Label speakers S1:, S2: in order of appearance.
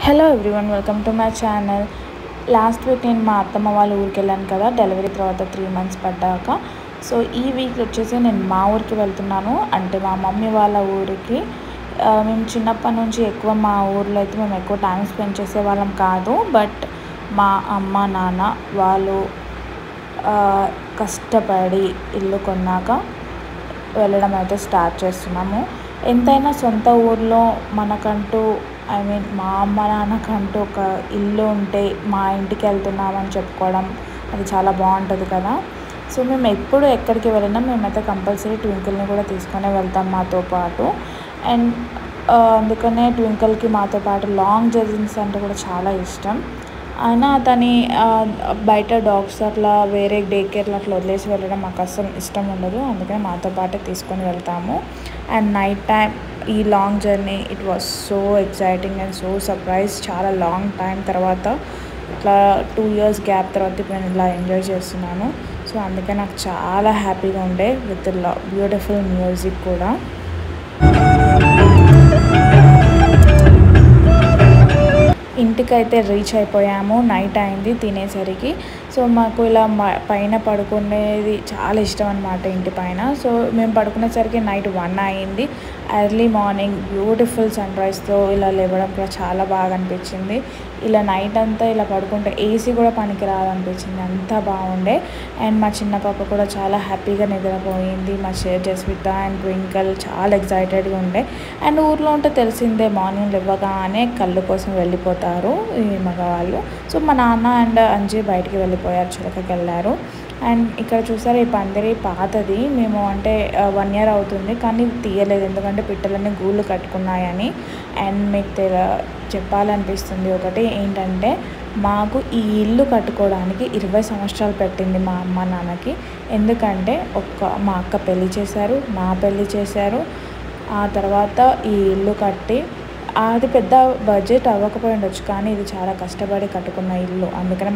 S1: Hello everyone, welcome to my channel. Last week నేను మా అత్తమ్మ వాళ్ళ ఊరికి వెళ్ళాను కదా, డెలివరీ తర్వాత 3 months పడ్డాక. సో ఈ వీక్ వచ్చేసి నేను మా ఊరికి వెళ్తున్నాను, అంటే మా మమ్మీ వాళ్ళ ఊరికి. మేము చిన్నప్పటి నుంచి ఎక్కువ మా ఊర్లో అయితే మేము ఎక్కువ టైం స్పెండ్ చేసేవాళ్ళం కాదు. బట్ మా అమ్మ నాన్న వాళ్ళు కష్టపడి ఇల్లు కొన్నాక వెళ్ళడం అయితే స్టార్ట్ చేస్తున్నాము. ఎంతైనా సొంత ఊర్లో మనకంటూ మా అమ్మ నాన్నకంటూ ఒక ఇల్లు ఉంటే మా ఇంటికి వెళ్తున్నామని చెప్పుకోవడం అది చాలా బాగుంటుంది కదా. సో మేము ఎప్పుడు ఎక్కడికి వెళ్ళినా మేమైతే కంపల్సరీ ట్వింకిల్ని కూడా తీసుకొని వెళ్తాం మాతో పాటు. అండ్ అందుకనే ట్వింకిల్కి మాతో పాటు లాంగ్ జర్నీస్ అంటే కూడా చాలా ఇష్టం. అయినా అతని బయట డాగ్స్ అట్లా వేరే డే కేర్లు అట్లా వదిలేసి వెళ్ళడం మాకు అస్సలు ఇష్టం ఉండదు. అందుకని మాతో పాటే తీసుకొని వెళ్తాము. అండ్ నైట్ టైం ఈ long journey it was so exciting and so surprise. చాలా లాంగ్ టైం తర్వాత ఇట్లా 2 years గ్యాప్ తర్వాత నేను ఇలా ఎంజాయ్ చేస్తున్నాను. సో అందుకే నాకు చాలా హ్యాపీగా ఉండే విత్ బ్యూటిఫుల్ మ్యూజిక్ కూడా. ఇంటికైతే రీచ్ అయిపోయాము. నైట్ అయింది తినేసరికి. సో మాకు ఇలా పైన పడుకునేది చాలా ఇష్టం అనమాట, ఇంటి పైన. సో మేము పడుకునేసరికి నైట్ 1 అయింది. ఎర్లీ మార్నింగ్ బ్యూటిఫుల్ సన్ రైజ్తో ఇలా లేవడం కూడా చాలా బాగా అనిపించింది. ఇలా నైట్ అంతా ఇలా పడుకుంటే ఏసీ కూడా పనికి రాదనిపించింది, అంతా బాగుండే. అండ్ మా చిన్న పాప కూడా చాలా హ్యాపీగా నిద్రపోయింది. మా జస్విత అండ్ ట్వింకిల్ చాలా ఎక్సైటెడ్గా ఉండే. అండ్ ఊర్లో ఉంటే తెలిసిందే, మార్నింగ్ లేవగానే కళ్ళు కోసం వెళ్ళిపోతారు ఈ మగవాళ్ళు. సో మా నాన్న అండ్ అంజీ బయటికి వెళ్ళిపోయారు, చిలకకి వెళ్ళారు. అండ్ ఇక్కడ చూసారు, ఈ పందిరి పాతది. మేము అంటే 1 year అవుతుంది, కానీ తీయలేదు ఎందుకంటే పిట్టలన్నీ గూళ్ళు కట్టుకున్నాయని. అండ్ మీకు చెప్పాలనిపిస్తుంది ఒకటి ఏంటంటే, మాకు ఈ ఇల్లు కట్టుకోవడానికి 20 సంవత్సరాలు పెట్టింది మా అమ్మ నాన్నకి. ఎందుకంటే మా అక్క పెళ్లి చేశారు, నా పెళ్లి చేశారు. ఆ తర్వాత ఈ ఇల్లు కట్టి, అది పెద్ద బడ్జెట్ అవ్వకపోయి ఉండొచ్చు, కానీ ఇది చాలా కష్టపడి కట్టుకున్న ఇల్లు. అందుకనే